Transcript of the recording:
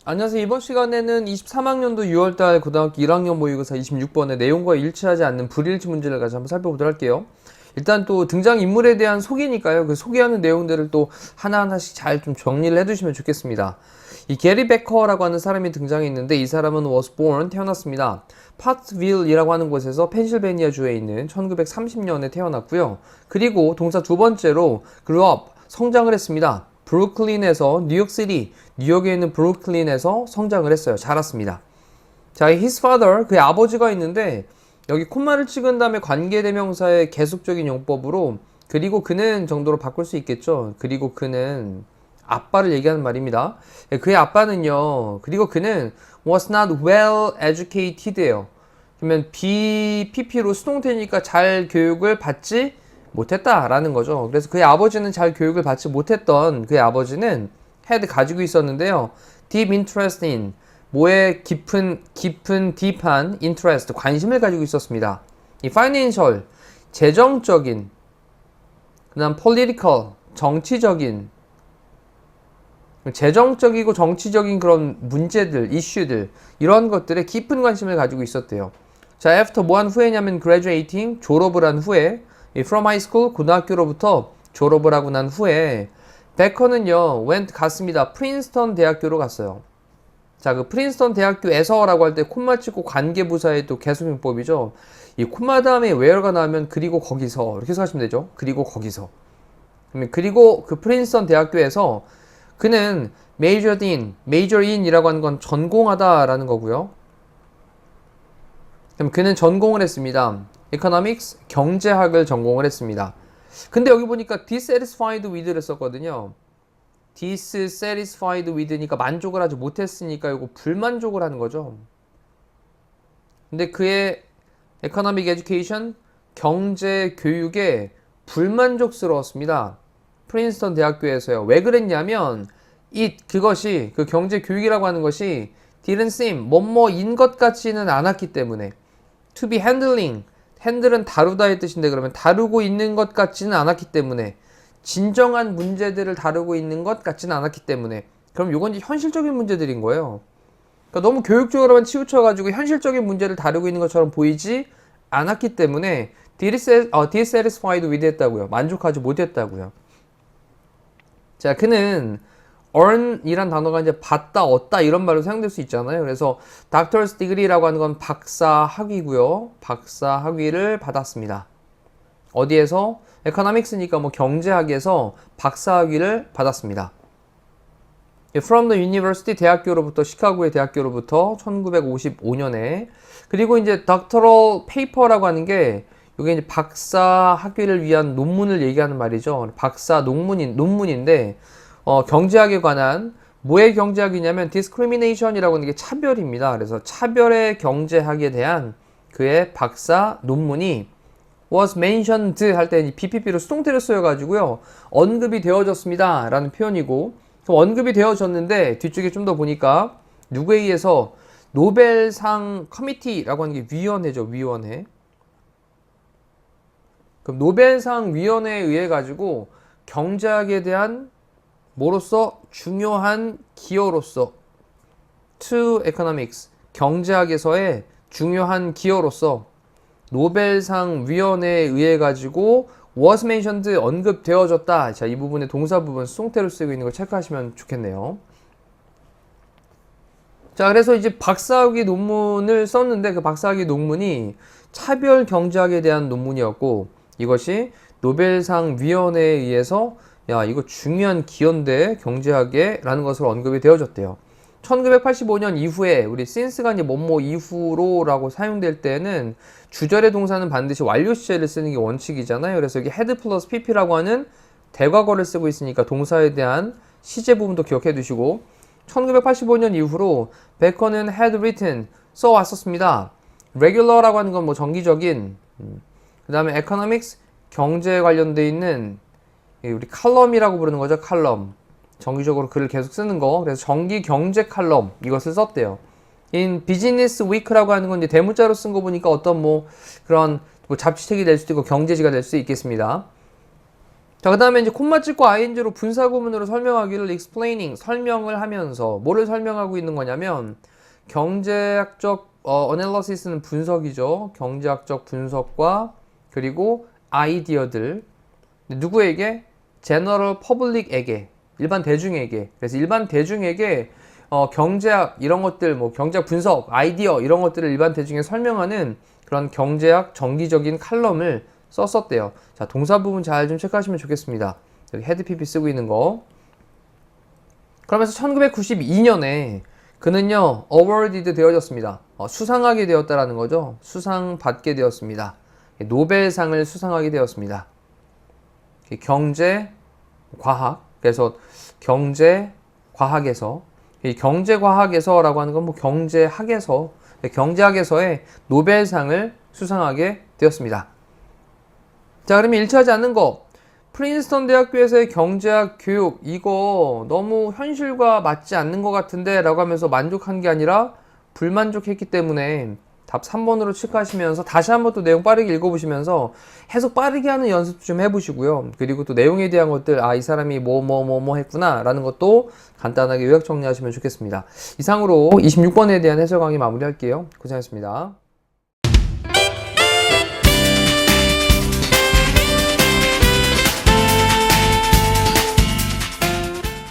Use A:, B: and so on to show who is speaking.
A: 안녕하세요. 이번 시간에는 23학년도 6월달 고등학교 1학년 모의고사 26번의 내용과 일치하지 않는 불일치 문제를 가지고 한번 살펴보도록 할게요. 일단 또 등장인물에 대한 소개니까요. 그 소개하는 내용들을 또 하나하나씩 잘 좀 정리를 해두시면 좋겠습니다. 이 게리 베커라고 하는 사람이 등장해 있는데 이 사람은 was born, 태어났습니다. 파트빌이라고 하는 곳에서 펜실베니아 주에 있는 1930년에 태어났고요. 그리고 동사 두 번째로 grew up, 성장을 했습니다. 브루클린에서 뉴욕시티, 뉴욕에 있는 브루클린에서 성장을 했어요. 자랐습니다. 자, his father, 그의 아버지가 있는데 여기 콤마를 찍은 다음에 관계대명사의 계속적인 용법으로 그리고 그는 정도로 바꿀 수 있겠죠. 그리고 그는 아빠를 얘기하는 말입니다. 그의 아빠는요. 그리고 그는 was not well educated예요. 그러면 BPP로 수동태니까 잘 교육을 받지 못했다라는 거죠. 그래서 그의 아버지는 잘 교육을 받지 못했던 그의 아버지는 had 가지고 있었는데요. deep interest in, 뭐에 깊은 deep한 interest, 관심을 가지고 있었습니다. 이 financial, 재정적인, 그 다음 political, 정치적인, 재정적이고 정치적인 그런 문제들, 이슈들, 이런 것들에 깊은 관심을 가지고 있었대요. 자, after 뭐 한 후에냐면 graduating, 졸업을 한 후에 from high school, 고등학교로부터 졸업을 하고 난 후에 베커는요, went, 갔습니다. 프린스턴 대학교로 갔어요. 자, 그 프린스턴 대학교에서 라고 할 때 콤마 찍고 관계부사의 또 계속용법이죠. 이 콤마 다음에 where가 나오면 그리고 거기서 이렇게 생각하시면 되죠. 그리고 거기서. 그리고 그 프린스턴 대학교에서 그는 major in이라고 하는 건 전공하다라는 거고요. 그럼 그는 전공을 했습니다. economics, 경제학을 전공을 했습니다. 근데 여기 보니까 dissatisfied with를 썼거든요. dissatisfied with니까 만족을 하지 못했으니까 이거 불만족을 하는 거죠. 근데 그의 economic education, 경제 교육에 불만족스러웠습니다. 프린스턴 대학교에서요. 왜 그랬냐면 그것이 그 경제 교육이라고 하는 것이 didn't seem 뭐뭐인 것 같지는 않았기 때문에 to be handling, 핸들은 다루다의 뜻인데 그러면 다루고 있는 것 같지는 않았기 때문에 진정한 문제들을 다루고 있는 것 같지는 않았기 때문에 그럼 이건 이제 현실적인 문제들인 거예요. 그러니까 너무 교육적으로만 치우쳐가지고 현실적인 문제를 다루고 있는 것처럼 보이지 않았기 때문에 dissatisfied with 했다고요. 만족하지 못했다고요. 자, 그는 earn이란 단어가 이제 받다, 얻다 이런 말로 사용될 수 있잖아요. 그래서 doctor's degree라고 하는 건 박사 학위고요. 박사 학위를 받았습니다. 어디에서? economics니까 뭐 경제학에서 박사 학위를 받았습니다. From the university, 대학교로부터, 시카고의 대학교로부터 1955년에 그리고 이제 doctoral paper라고 하는 게 이게 이제 박사 학위를 위한 논문을 얘기하는 말이죠. 박사 논문인데 경제학에 관한 뭐의 경제학이냐면 discrimination이라고 하는 게 차별입니다. 그래서 차별의 경제학에 대한 그의 박사 논문이 was mentioned 할 때 BPP로 수동태를 써가지고요. 언급이 되어졌습니다. 라는 표현이고 언급이 되어졌는데 뒤쪽에 좀 더 보니까 누구에 의해서 노벨상 커미티라고 하는 게 위원회죠. 위원회. 그럼 노벨상 위원회에 의해 가지고 경제학에 대한 뭐로서 중요한 기여로서 to economics 경제학에서의 중요한 기여로서 노벨상 위원회에 의해 가지고 was mentioned 언급되어졌다. 자, 이 부분의 동사 부분 수동태로 쓰고 있는 걸 체크하시면 좋겠네요. 자, 그래서 이제 박사학위 논문을 썼는데 그 박사학위 논문이 차별 경제학에 대한 논문이었고 이것이 노벨상 위원회에 의해서 야, 이거 중요한 기여인데 경제학에 라는 것으로 언급이 되어졌대요. 1985년 이후에 우리 since가 이제 뭐뭐 이후로 라고 사용될 때는 주절의 동사는 반드시 완료 시제를 쓰는 게 원칙이잖아요. 그래서 여기 had 플러스 pp라고 하는 대과거를 쓰고 있으니까 동사에 대한 시제 부분도 기억해 두시고 1985년 이후로 베커는 had written 써왔었습니다. regular라고 하는 건 뭐 정기적인 그 다음에 economics 경제에 관련돼 있는 우리 칼럼이라고 부르는 거죠. 칼럼. 정기적으로 글을 계속 쓰는 거. 그래서 정기 경제 칼럼 이것을 썼대요. in 비즈니스 위크라고 하는 건 이제 대문자로 쓴 거 보니까 어떤 뭐 그런 뭐 잡지책이 될 수도 있고 경제지가 될 수도 있겠습니다. 자, 그 다음에 이제 콤마 찍고 ing로 분사구문으로 설명하기를 explaining, 설명을 하면서 뭐를 설명하고 있는 거냐면 경제학적 analysis는 분석이죠. 경제학적 분석과 그리고 아이디어들 누구에게? general public에게, 일반 대중에게. 그래서 일반 대중에게 경제학 이런 것들, 뭐 경제학 분석, 아이디어 이런 것들을 일반 대중에 설명하는 그런 경제학 정기적인 칼럼을 썼었대요. 자, 동사 부분 잘 좀 체크하시면 좋겠습니다. 여기 헤드 PP 쓰고 있는 거. 그러면서 1992년에 그는요, awarded 되어졌습니다. 수상하게 되었다라는 거죠. 수상받게 되었습니다. 노벨상을 수상하게 되었습니다. 경제, 과학. 그래서 경제, 과학에서, 이 경제과학에서라고 하는 건 뭐 경제학에서, 경제학에서의 노벨상을 수상하게 되었습니다. 자, 그러면 일치하지 않는 거. 프린스턴 대학교에서의 경제학 교육, 이거 너무 현실과 맞지 않는 것 같은데 라고 하면서 만족한 게 아니라 불만족했기 때문에 답 3번으로 체크하시면서 다시 한번 또 내용 빠르게 읽어보시면서 해석 빠르게 하는 연습 좀 해보시고요. 그리고 또 내용에 대한 것들, 이 사람이 뭐 했구나 라는 것도 간단하게 요약 정리하시면 좋겠습니다. 이상으로 26번에 대한 해설 강의 마무리할게요. 고생하셨습니다.